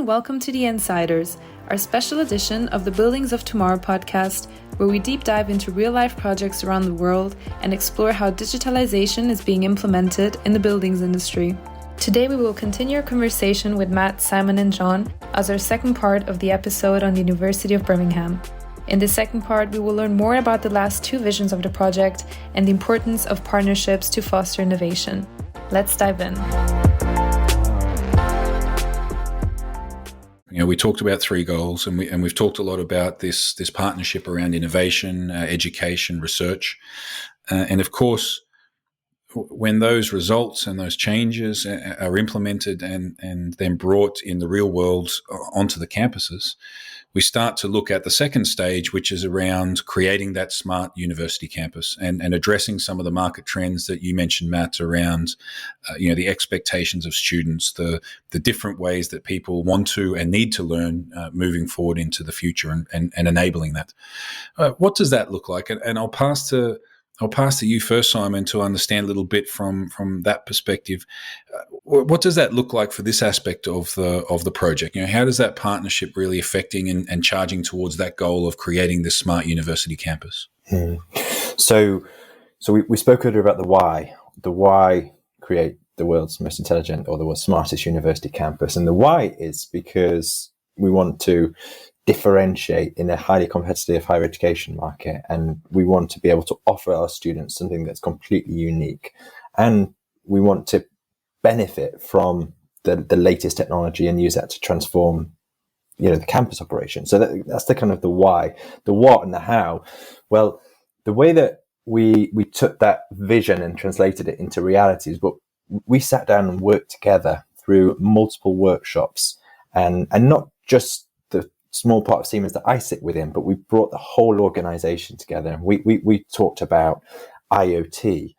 welcome to The Insiders, our special edition of the Buildings of Tomorrow podcast, where we deep dive into real-life projects around the world and explore how digitalization is being implemented in the buildings industry. Today we will continue our conversation with Matt, Simon and John as our second part of the episode on the University of Birmingham. In the second part, we will learn more about the last two visions of the project and the importance of partnerships to foster innovation. Let's dive in. We talked about three goals, and we've talked a lot about this partnership around innovation, education, research, and of course, when those results and those changes are implemented and then brought in the real world onto the campuses, we start to look at the second stage, which is around creating that smart university campus and addressing some of the market trends that you mentioned, Matt, around the expectations of students, the different ways that people want to and need to learn moving forward into the future and enabling that. What does that look like? And I'll pass to you first, Simon, to understand a little bit from that perspective. What does that look like for this aspect of the project? How does that partnership really affecting and charging towards that goal of creating this smart university campus? So we spoke earlier about the why. The why create the world's most intelligent or the world's smartest university campus, and the why is because we want to differentiate in a highly competitive higher education market, and we want to be able to offer our students something that's completely unique, and we want to benefit from the latest technology and use that to transform the campus operation. So that's the kind of the why. The what and the how, well, the way that we took that vision and translated it into realities, but we sat down and worked together through multiple workshops, and not just the small part of Siemens that I sit within, but we brought the whole organization together. We talked about IoT,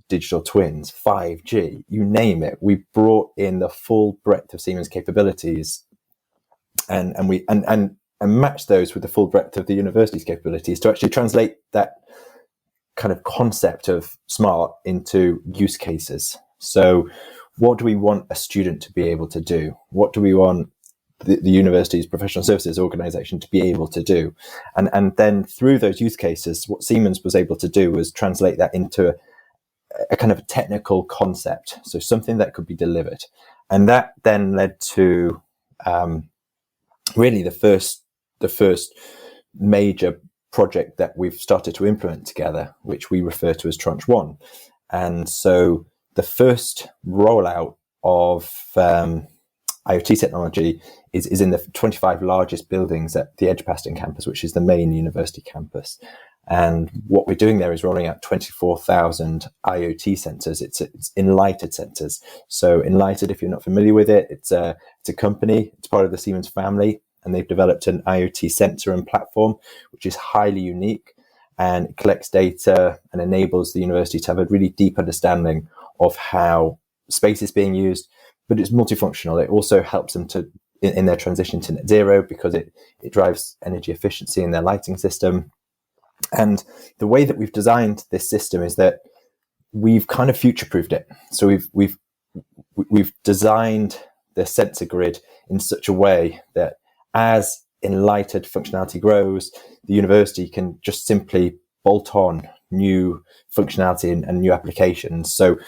digital twins, 5G, you name it. We brought in the full breadth of Siemens capabilities and matched those with the full breadth of the university's capabilities to actually translate that kind of concept of smart into use cases. So what do we want a student to be able to do? What do we want the university's professional services organization to be able to do? And then through those use cases, what Siemens was able to do was translate that into a kind of technical concept, so something that could be delivered. And that then led to really the first major project that we've started to implement together, which we refer to as Tranche 1. And so the first rollout of IoT technology is in the 25 largest buildings at the Edgbaston campus, which is the main university campus. And what we're doing there is rolling out 24,000 IoT sensors. It's Enlighted sensors. So Enlighted, if you're not familiar with it, it's a company. It's part of the Siemens family, and they've developed an IoT sensor and platform, which is highly unique, and it collects data and enables the university to have a really deep understanding of how space is being used. But it's multifunctional. It also helps them to in their transition to net zero, because it drives energy efficiency in their lighting system. And the way that we've designed this system is that we've kind of future-proofed it. So we've designed the sensor grid in such a way that as Enlighted functionality grows, the university can just simply bolt on new functionality and new applications. So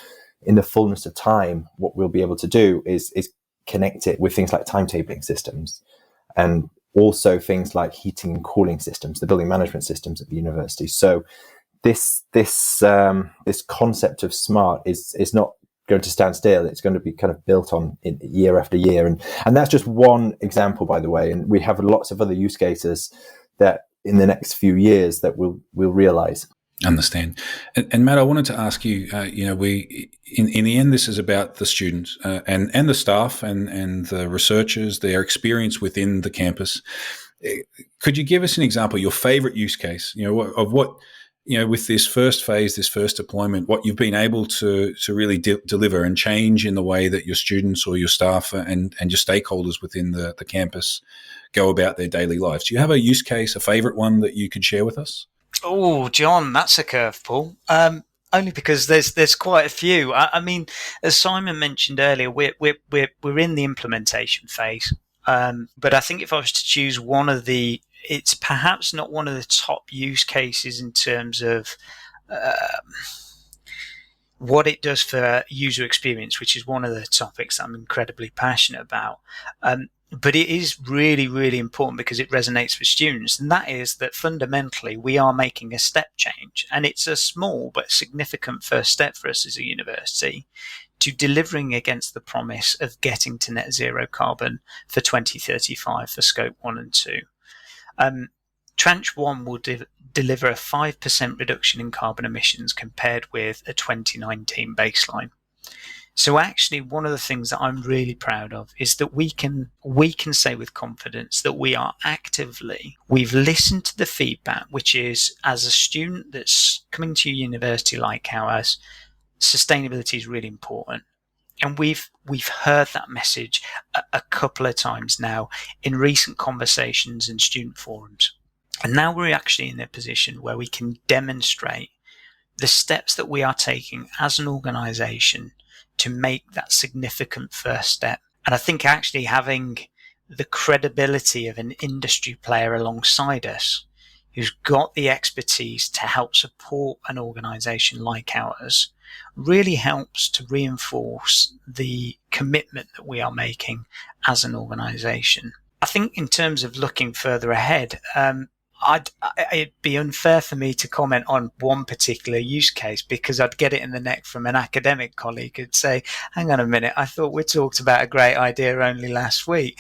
in the fullness of time, what we'll be able to do is connect it with things like timetabling systems, and also things like heating and cooling systems, the building management systems at the university. So this concept of smart is not going to stand still. It's going to be kind of built on year after year. And that's just one example, by the way. And we have lots of other use cases that in the next few years that we'll realize. Understand. And Matt, I wanted to ask you, we in the end, this is about the students and the staff and the researchers, their experience within the campus. Could you give us an example, your favorite use case, of what, with this first phase, this first deployment, what you've been able to really deliver and change in the way that your students or your staff and your stakeholders within the campus go about their daily lives? Do you have a use case, a favorite one that you could share with us? Oh, John, that's a curveball. Only because there's quite a few. I mean, as Simon mentioned earlier, we're in the implementation phase. But I think if I was to choose it's perhaps not one of the top use cases in terms of what it does for user experience, which is one of the topics I'm incredibly passionate about. But it is really, really important because it resonates with students. And that is that fundamentally we are making a step change. And it's a small but significant first step for us as a university to delivering against the promise of getting to net zero carbon for 2035 for scope 1 and 2. Tranche 1 will deliver a 5% reduction in carbon emissions compared with a 2019 baseline. So actually, one of the things that I'm really proud of is that we can say with confidence that we've listened to the feedback, which is, as a student that's coming to a university like ours, sustainability is really important. And we've heard that message a couple of times now in recent conversations and student forums. And now we're actually in a position where we can demonstrate the steps that we are taking as an organisation to make that significant first step. And I think actually having the credibility of an industry player alongside us who's got the expertise to help support an organisation like ours really helps to reinforce the commitment that we are making as an organisation. I think in terms of looking further ahead, it'd be unfair for me to comment on one particular use case because I'd get it in the neck from an academic colleague who'd say, hang on a minute, I thought we talked about a great idea only last week.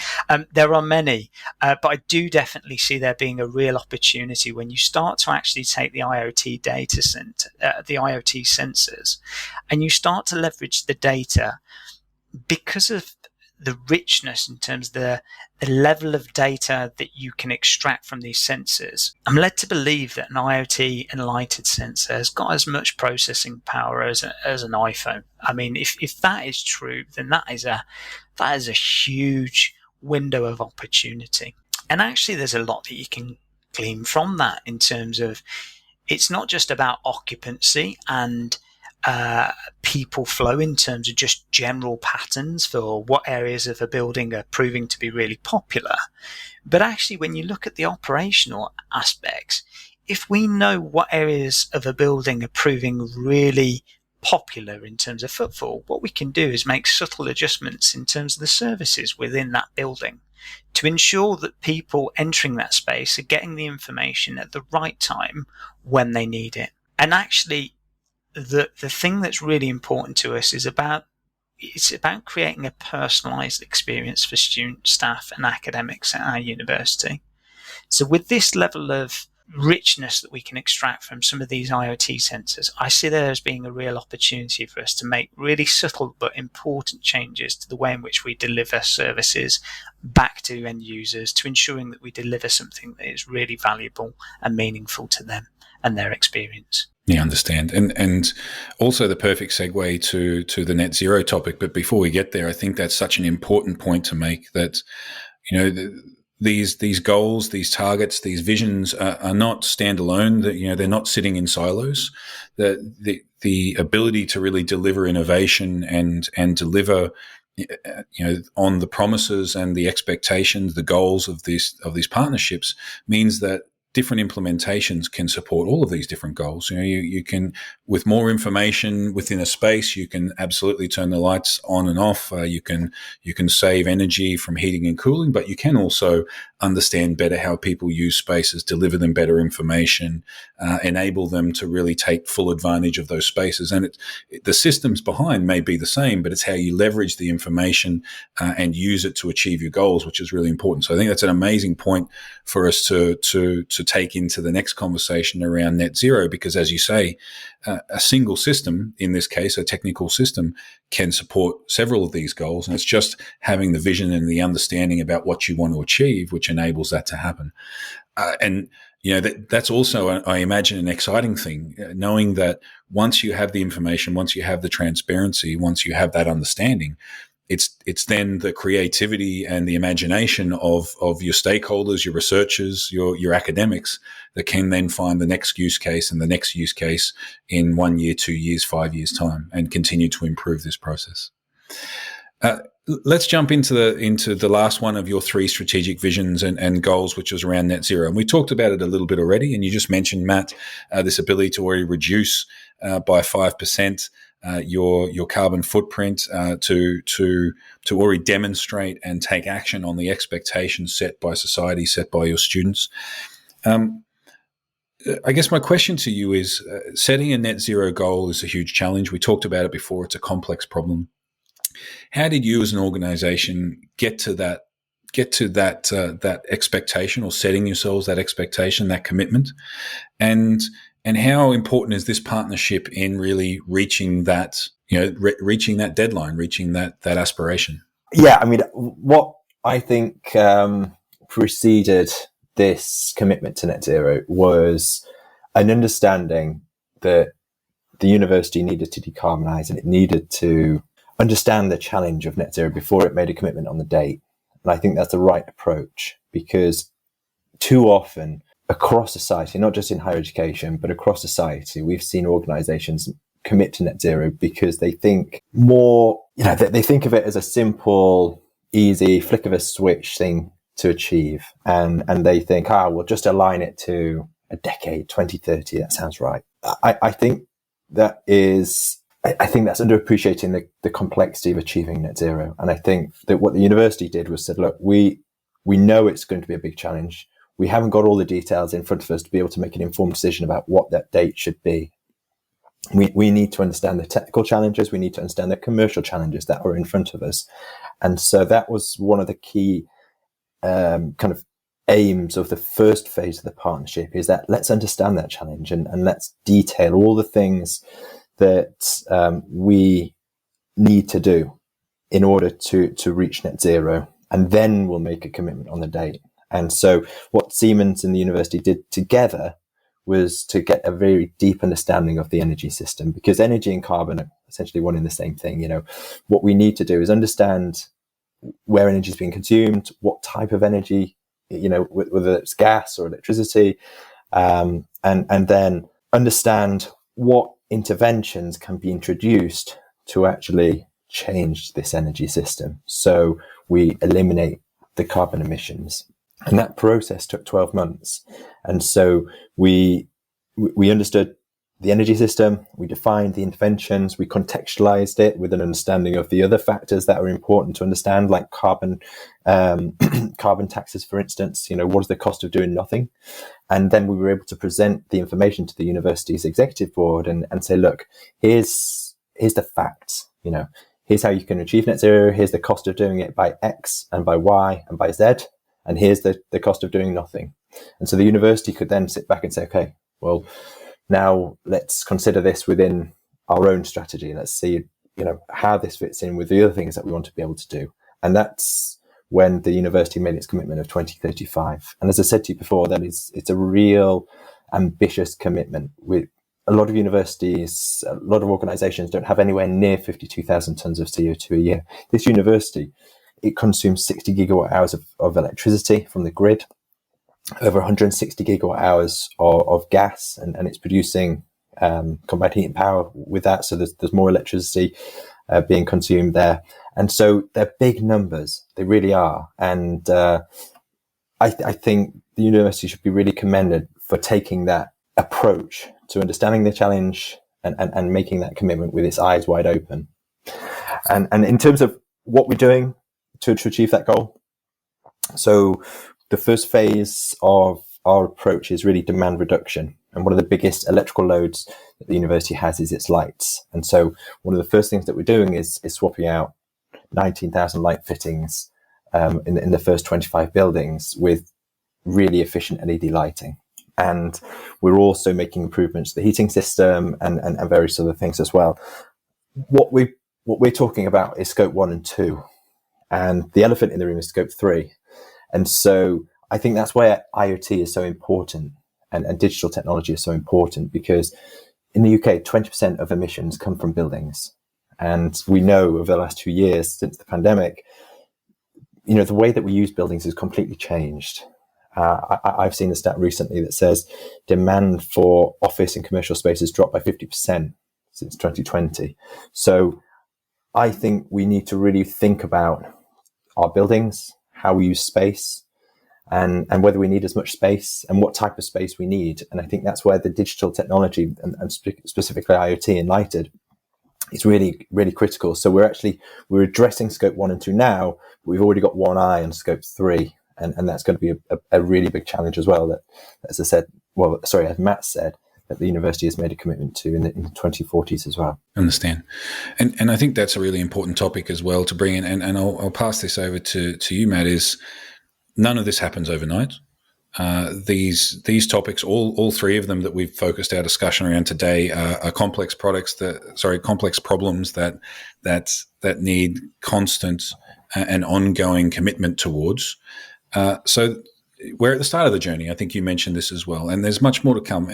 There are many, but I do definitely see there being a real opportunity when you start to actually take the IoT data center, the IoT sensors, and you start to leverage the data because of the richness in terms of the level of data that you can extract from these sensors. I'm led to believe that an IoT enlightened sensor has got as much processing power as an iPhone. I mean, if that is true, then that is a huge window of opportunity. And actually, there's a lot that you can glean from that in terms of it's not just about occupancy and people flow in terms of just general patterns for what areas of a building are proving to be really popular. But actually, when you look at the operational aspects, if we know what areas of a building are proving really popular in terms of footfall, what we can do is make subtle adjustments in terms of the services within that building to ensure that people entering that space are getting the information at the right time when they need it. And actually, the thing that's really important to us is about creating a personalized experience for students, staff, and academics at our university. So with this level of richness that we can extract from some of these IoT sensors, I see there as being a real opportunity for us to make really subtle but important changes to the way in which we deliver services back to end users, to ensuring that we deliver something that is really valuable and meaningful to them and their experience. Yeah, understand. And also the perfect segue to the net zero topic. But before we get there, I think that's such an important point to make that, these goals, these targets, these visions are not standalone. They're not sitting in silos. The ability to really deliver innovation and deliver, on the promises and the expectations, the goals of these partnerships means that different implementations can support all of these different goals. You can, with more information within a space, you can absolutely turn the lights on and off. You can save energy from heating and cooling, but you can also understand better how people use spaces, deliver them better information, enable them to really take full advantage of those spaces. And the systems behind may be the same, but it's how you leverage the information and use it to achieve your goals, which is really important. So I think that's an amazing point for us to take into the next conversation around net zero, because as you say, a single system, in this case, a technical system, can support several of these goals. And it's just having the vision and the understanding about what you want to achieve, which enables that to happen. That's also, I imagine, an exciting thing, knowing that once you have the information, once you have the transparency, once you have that understanding, it's then the creativity and the imagination of your stakeholders, your researchers, your academics that can then find the next use case and the next use case in 1 year, 2 years, 5 years time, and continue to improve this process. let's jump into the last one of your three strategic visions and goals, which was around net zero. And we talked about it a little bit already. And you just mentioned, Matt, this ability to already reduce by 5% your carbon footprint, to already demonstrate and take action on the expectations set by society, set by your students. I guess my question to you is, setting a net zero goal is a huge challenge. We talked about it before. It's a complex problem. How did you as an organization get to that expectation, or setting yourselves that expectation, that commitment? And how important is this partnership in really reaching that, reaching that deadline, reaching that aspiration? Yeah, I mean, what I think preceded this commitment to net zero was an understanding that the university needed to decarbonize, and it needed to understand the challenge of net zero before it made a commitment on the date. And I think that's the right approach, because too often across society, not just in higher education, but across society, we've seen organizations commit to net zero because they think more, they think of it as a simple, easy flick of a switch thing to achieve. And they think, we'll just align it to a decade, 2030. That sounds right. I think that's underappreciating the complexity of achieving net zero. And I think that what the university did was said, look, we know it's going to be a big challenge. We haven't got all the details in front of us to be able to make an informed decision about what that date should be. We need to understand the technical challenges. We need to understand the commercial challenges that are in front of us. And so that was one of the key kind of aims of the first phase of the partnership, is that let's understand that challenge and let's detail all the things that we need to do in order to reach net zero. And then we'll make a commitment on the date. And so what Siemens and the university did together was to get a very deep understanding of the energy system, because energy and carbon are essentially one and the same thing. What we need to do is understand where energy is being consumed, what type of energy, whether it's gas or electricity, and then understand what interventions can be introduced to actually change this energy system, so we eliminate the carbon emissions. And that process took 12 months. And so we understood the energy system, we defined the interventions, we contextualized it with an understanding of the other factors that are important to understand, like carbon taxes, for instance. What is the cost of doing nothing? And then we were able to present the information to the university's executive board and say, look, here's the facts. Here's how you can achieve net zero. Here's the cost of doing it by X and by Y and by Z. And here's the cost of doing nothing. And so the university could then sit back and say, okay, well, now let's consider this within our own strategy. Let's see, how this fits in with the other things that we want to be able to do. And that's when the university made its commitment of 2035. And as I said to you before, it's a real ambitious commitment. With a lot of universities, a lot of organizations don't have anywhere near 52,000 tons of CO2 a year. This university, it consumes 60 gigawatt hours of electricity from the grid, over 160 gigawatt hours of gas, and it's producing combined heat and power with that. So there's more electricity being consumed there. And so they're big numbers. They really are. And I think the university should be really commended for taking that approach to understanding the challenge and making that commitment with its eyes wide open. And in terms of what we're doing to achieve that goal, so the first phase of our approach is really demand reduction. And one of the biggest electrical loads that the university has is its lights. And so one of the first things that we're doing is swapping out 19,000 light fittings in the first 25 buildings with really efficient LED lighting. And we're also making improvements to the heating system and various other things as well. What we're talking about is scope 1 and 2. And the elephant in the room is scope 3. And so I think that's where IoT is so important and digital technology is so important, because in the UK, 20% of emissions come from buildings. And we know over the last 2 years since the pandemic, the way that we use buildings has completely changed. I've seen a stat recently that says demand for office and commercial spaces dropped by 50% since 2020. So I think we need to really think about our buildings, how we use space, and whether we need as much space and what type of space we need. And I think that's where the digital technology and specifically IoT and lighted is really, really critical. So we're addressing scope 1 and 2 now, but we've already got one eye on scope 3. And that's going to be a really big challenge as well. That, as Matt said, that the university has made a commitment to in the 2040s as well. Understand. And I think that's a really important topic as well to bring in. And I'll pass this over to you, Matt, is none of this happens overnight. These topics, all three of them that we've focused our discussion around today, are complex problems that need constant and ongoing commitment towards. So we're at the start of the journey. I think you mentioned this as well, and there's much more to come.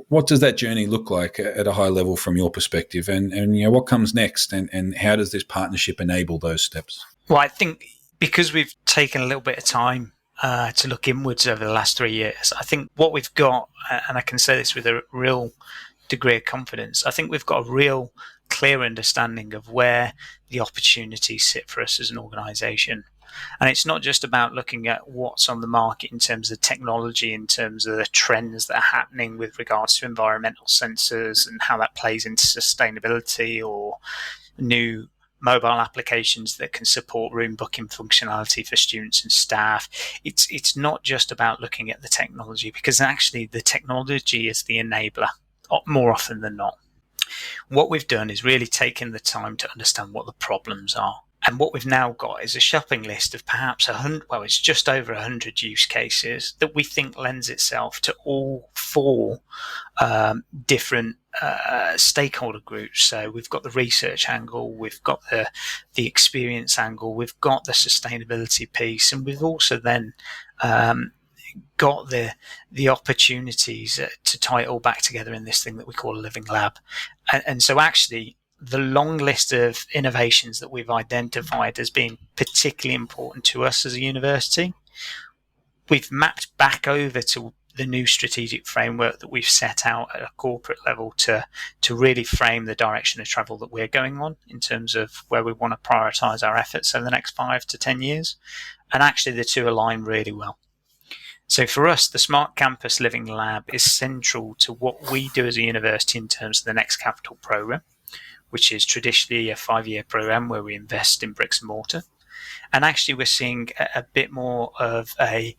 What does that journey look like at a high level from your perspective, and what comes next, and how does this partnership enable those steps? Well, I think because we've taken a little bit of time to look inwards over the last 3 years, I think what we've got, and I can say this with a real degree of confidence, I think we've got a real clear understanding of where the opportunities sit for us as an organisation. And it's not just about looking at what's on the market in terms of technology, in terms of the trends that are happening with regards to environmental sensors and how that plays into sustainability, or new mobile applications that can support room booking functionality for students and staff. It's not just about looking at the technology, because actually the technology is the enabler more often than not. What we've done is really taken the time to understand what the problems are. And what we've now got is a shopping list of perhaps 100, well, it's just over 100 use cases that we think lends itself to all four different stakeholder groups. So we've got the research angle, we've got the experience angle, we've got the sustainability piece, and we've also then got the opportunities to tie it all back together in this thing that we call a living lab. And so actually, the long list of innovations that we've identified as being particularly important to us as a university, we've mapped back over to the new strategic framework that we've set out at a corporate level to really frame the direction of travel that we're going on in terms of where we want to prioritise our efforts over the next 5 to 10 years. And actually the two align really well. So for us, the Smart Campus Living Lab is central to what we do as a university in terms of the Next Capital programme, which is traditionally a 5-year program where we invest in bricks and mortar. And actually, we're seeing a bit more of a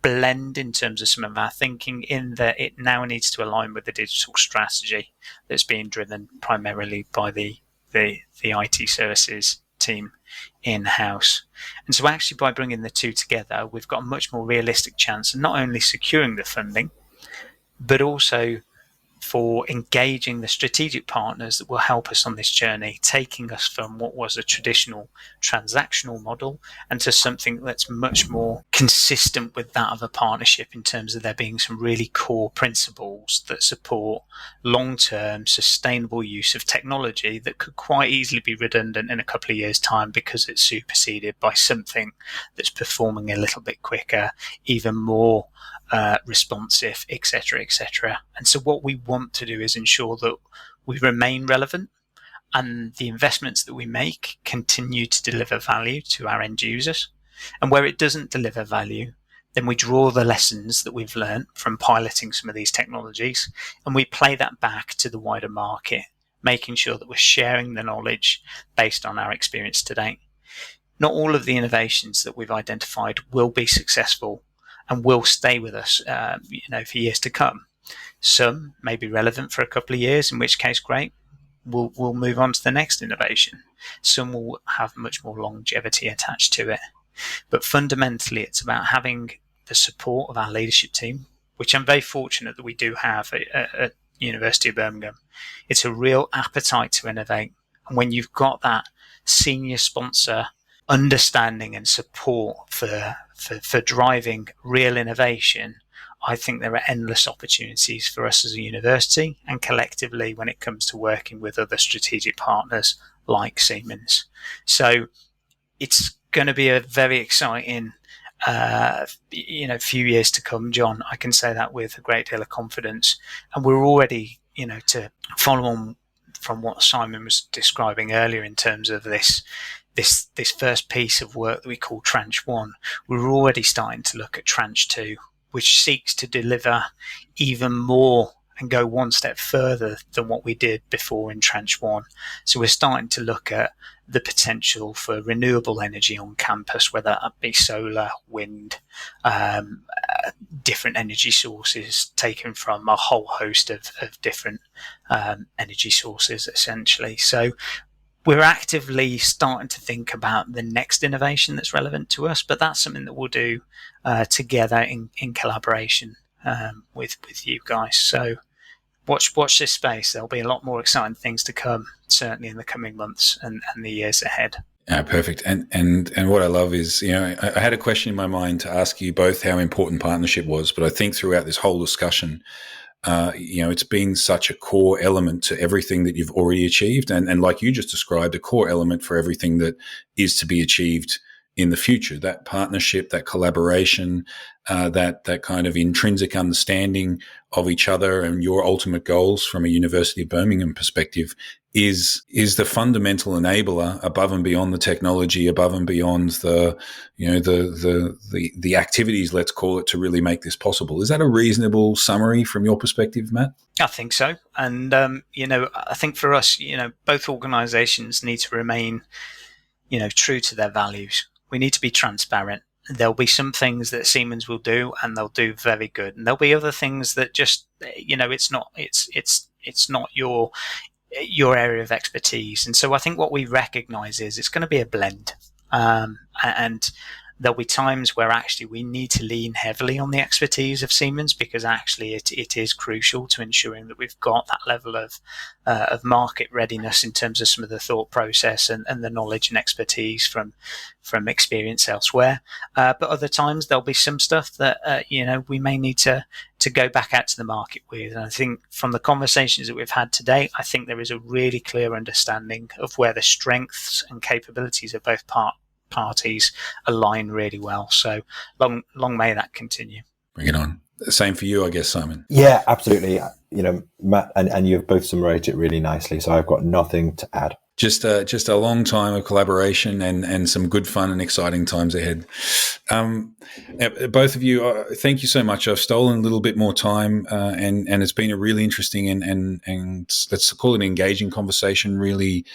blend in terms of some of our thinking, in that it now needs to align with the digital strategy that's being driven primarily by the IT services team in-house. And so actually, by bringing the two together, we've got a much more realistic chance of not only securing the funding, but also for engaging the strategic partners that will help us on this journey, taking us from what was a traditional transactional model and to something that's much more consistent with that of a partnership, in terms of there being some really core principles that support long-term sustainable use of technology that could quite easily be redundant in a couple of years' time because it's superseded by something that's performing a little bit quicker, even more responsive, etc., etc. And so what we want to do is ensure that we remain relevant and the investments that we make continue to deliver value to our end users. And where it doesn't deliver value, then we draw the lessons that we've learned from piloting some of these technologies and we play that back to the wider market, making sure that we're sharing the knowledge based on our experience to date. Not all of the innovations that we've identified will be successful and will stay with us for years to come. Some may be relevant for a couple of years, in which case, great, we'll move on to the next innovation. Some will have much more longevity attached to it. But fundamentally, it's about having the support of our leadership team, which I'm very fortunate that we do have at University of Birmingham. It's a real appetite to innovate. And when you've got that senior sponsor understanding and support for driving real innovation, I think there are endless opportunities for us as a university and collectively when it comes to working with other strategic partners like Siemens. So it's going to be a very exciting few years to come, John. I can say that with a great deal of confidence. And we're already, to follow on from what Simon was describing earlier in terms of this first piece of work that we call Tranche 1, we're already starting to look at Tranche 2, which seeks to deliver even more and go one step further than what we did before in Tranche 1. So we're starting to look at the potential for renewable energy on campus, whether that be solar, wind, different energy sources taken from a whole host of different energy sources, essentially. So we're actively starting to think about the next innovation that's relevant to us, but that's something that we'll do together in collaboration with you guys. So watch this space. There'll be a lot more exciting things to come, certainly in the coming months and the years ahead. Perfect. And what I love is, I had a question in my mind to ask you both how important partnership was, but I think throughout this whole discussion, it's been such a core element to everything that you've already achieved. And like you just described, a core element for everything that is to be achieved in the future. That partnership, that collaboration, that kind of intrinsic understanding of each other and your ultimate goals from a University of Birmingham perspective is the fundamental enabler above and beyond the technology, above and beyond the activities, let's call it, to really make this possible. Is that a reasonable summary from your perspective, Matt? I think so. And, I think for us, both organizations need to remain, true to their values. We need to be transparent. There'll be some things that Siemens will do and they'll do very good. And there'll be other things that just, it's not your area of expertise. And so I think what we recognize is it's going to be a blend. And there'll be times where actually we need to lean heavily on the expertise of Siemens, because actually it is crucial to ensuring that we've got that level of market readiness in terms of some of the thought process and the knowledge and expertise from experience elsewhere. But other times there'll be some stuff that, we may need to go back out to the market with. And I think from the conversations that we've had today, I think there is a really clear understanding of where the strengths and capabilities of both parties align really well. So long may that continue. Bring it on. Same for you, I guess, Simon. Yeah, absolutely. Matt and you've both summarized it really nicely, so I've got nothing to add. Just a long time of collaboration and some good fun and exciting times ahead. Both of you, thank you so much. I've stolen a little bit more time, and it's been a really interesting and let's call it an engaging conversation. Really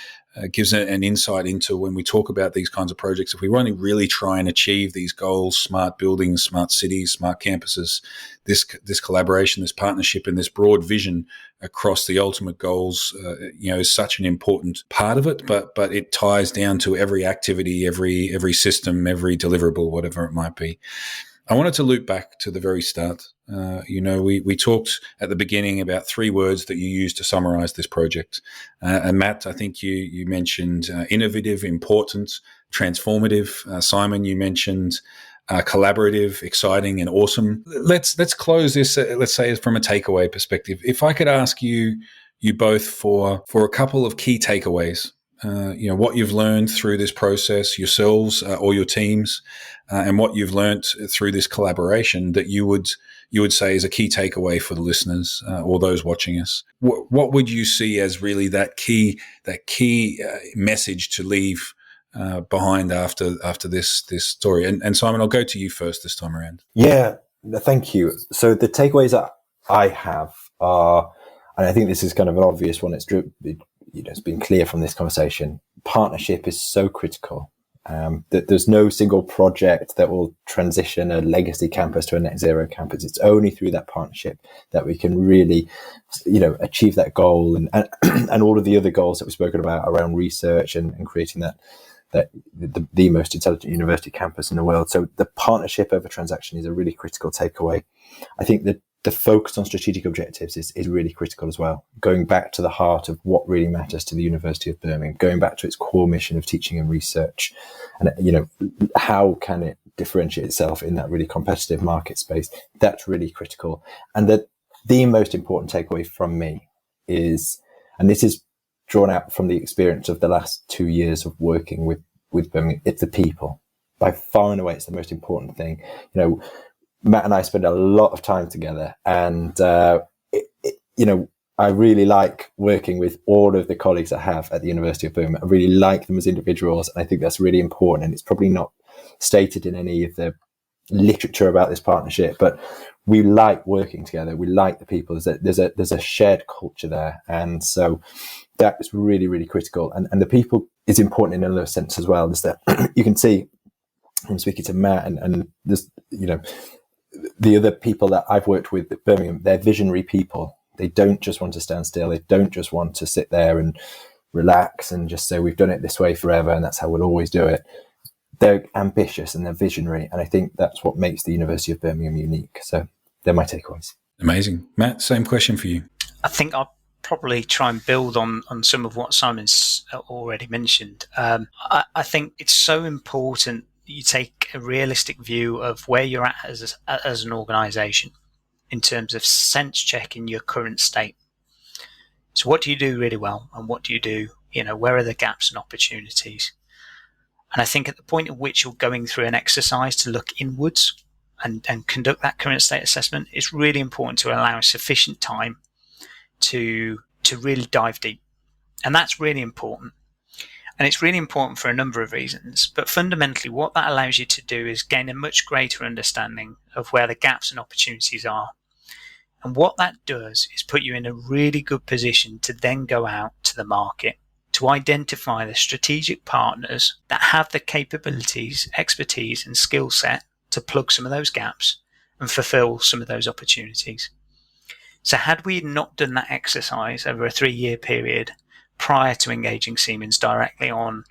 gives an insight into when we talk about these kinds of projects. If we want to really try and achieve these goals, smart buildings, smart cities, smart campuses, this collaboration, this partnership, and this broad vision across the ultimate goals, is such an important part of it. But it ties down to every activity, every system, every deliverable, whatever it might be. I wanted to loop back to the very start. We talked at the beginning about 3 words that you used to summarize this project. And Matt, I think you mentioned innovative, important, transformative. Simon, you mentioned collaborative, exciting, and awesome. Let's close this, let's say, from a takeaway perspective. If I could ask you both for a couple of key takeaways, what you've learned through this process yourselves or your teams, and what you've learned through this collaboration that you would say is a key takeaway for the listeners or those watching us. What would you see as really that key message to leave behind after this story? And Simon, I'll go to you first this time around. Yeah, thank you. So the takeaways that I have are, and I think this is kind of an obvious one. It's been clear from this conversation. Partnership is so critical. That there's no single project that will transition a legacy campus to a net zero campus. It's only through that partnership that we can really, achieve that goal and all of the other goals that we've spoken about around research and creating the most intelligent university campus in the world. So the partnership over transaction is a really critical takeaway. I think that the focus on strategic objectives is really critical as well. Going back to the heart of what really matters to the University of Birmingham, going back to its core mission of teaching and research, and how can it differentiate itself in that really competitive market space? That's really critical. And the most important takeaway from me is, and this is drawn out from the experience of the last 2 years of working with Birmingham, it's the people. By far and away, it's the most important thing. Matt and I spend a lot of time together, and I really like working with all of the colleagues I have at the University of Birmingham. I really like them as individuals, and I think that's really important. And it's probably not stated in any of the literature about this partnership, but we like working together. We like the people. There's a shared culture there, and so that is really, really critical. And the people is important in another sense as well. Is that you can see, I'm speaking to Matt and there's, the other people that I've worked with at Birmingham, they're visionary people. They don't just want to stand still. They don't just want to sit there and relax and just say, we've done it this way forever and that's how we'll always do it. They're ambitious and they're visionary. And I think that's what makes the University of Birmingham unique. So they're my takeaways. Amazing. Matt, same question for you. I think I'll probably try and build on some of what Simon's already mentioned. I think it's so important you take a realistic view of where you're at as an organisation in terms of sense checking your current state. So what do you do really well and what do you do, where are the gaps and opportunities? And I think at the point at which you're going through an exercise to look inwards and conduct that current state assessment, it's really important to allow sufficient time to really dive deep. And that's really important. And it's really important for a number of reasons. But fundamentally, what that allows you to do is gain a much greater understanding of where the gaps and opportunities are. And what that does is put you in a really good position to then go out to the market to identify the strategic partners that have the capabilities, expertise, and skill set to plug some of those gaps and fulfill some of those opportunities. So had we not done that exercise over a 3-year period prior to engaging Siemens directly on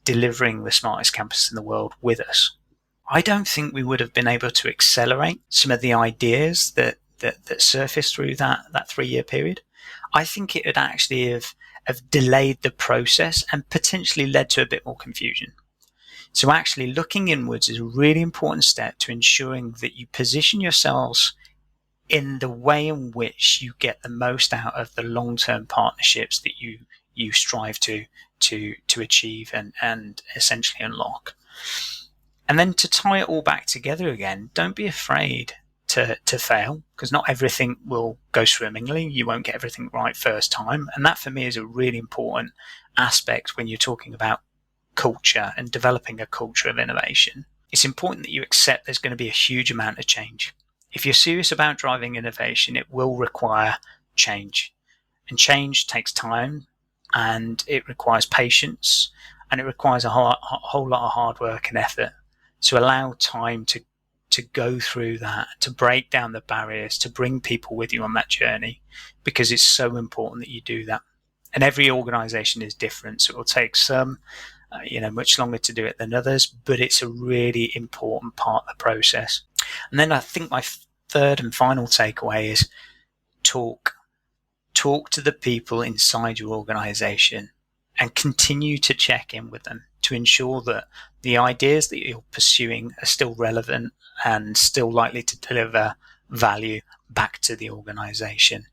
delivering the smartest campus in the world with us, I don't think we would have been able to accelerate some of the ideas that surfaced through that 3-year period. I think it would actually have delayed the process and potentially led to a bit more confusion. So actually looking inwards is a really important step to ensuring that you position yourselves in the way in which you get the most out of the long-term partnerships that you strive to achieve and essentially unlock. And then to tie it all back together again, don't be afraid to fail, because not everything will go swimmingly. You won't get everything right first time. And that for me is a really important aspect when you're talking about culture and developing a culture of innovation. It's important that you accept there's going to be a huge amount of change. If you're serious about driving innovation, it will require change. And change takes time, and it requires patience, and it requires a whole lot of hard work and effort. So allow time to go through that, to break down the barriers, to bring people with you on that journey, because it's so important that you do that. And every organisation is different, so it will take some much longer to do it than others, but it's a really important part of the process. And then I think my third and final takeaway is talk to the people inside your organisation and continue to check in with them to ensure that the ideas that you're pursuing are still relevant and still likely to deliver value back to the organisation.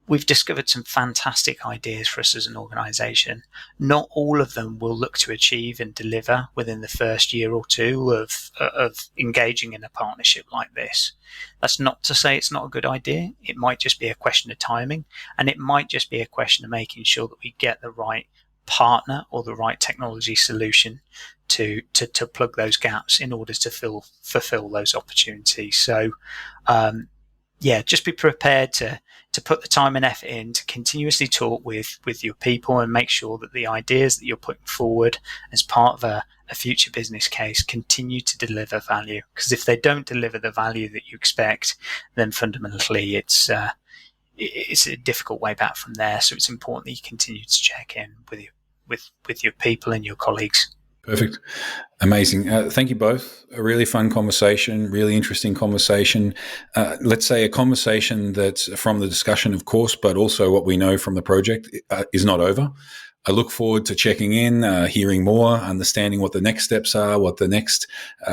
We've discovered some fantastic ideas for us as an organisation. Not all of them will look to achieve and deliver within the first year or two of engaging in a partnership like this. That's not to say it's not a good idea. It might just be a question of timing, and it might just be a question of making sure that we get the right partner or the right technology solution to plug those gaps in order to fulfill those opportunities. So, just be prepared to put the time and effort in to continuously talk with your people and make sure that the ideas that you're putting forward as part of a future business case continue to deliver value. Because if they don't deliver the value that you expect, then fundamentally it's a difficult way back from there. So it's important that you continue to check in with your people and your colleagues. Perfect. Amazing. Thank you both. A really fun conversation, really interesting conversation. Let's say a conversation that's from the discussion, of course, but also what we know from the project is not over. I look forward to checking in, hearing more, understanding what the next steps are, what the next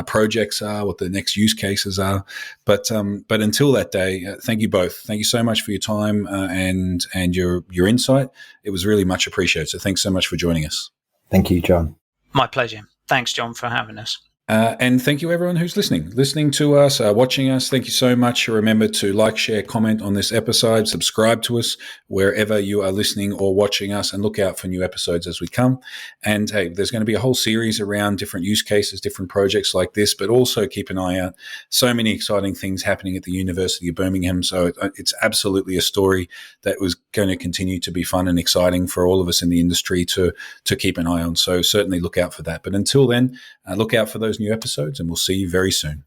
projects are, what the next use cases are. But until that day, thank you both. Thank you so much for your time and your insight. It was really much appreciated. So thanks so much for joining us. Thank you, John. My pleasure. Thanks, John, for having us. And thank you, everyone who's listening to us, watching us. Thank you so much. Remember to like, share, comment on this episode, subscribe to us wherever you are listening or watching us, and look out for new episodes as we come. And hey, there's going to be a whole series around different use cases, different projects like this, but also keep an eye out. So many exciting things happening at the University of Birmingham. So it's absolutely a story that was going to continue to be fun and exciting for all of us in the industry to keep an eye on. So certainly look out for that. But until then, look out for those new episodes, and we'll see you very soon.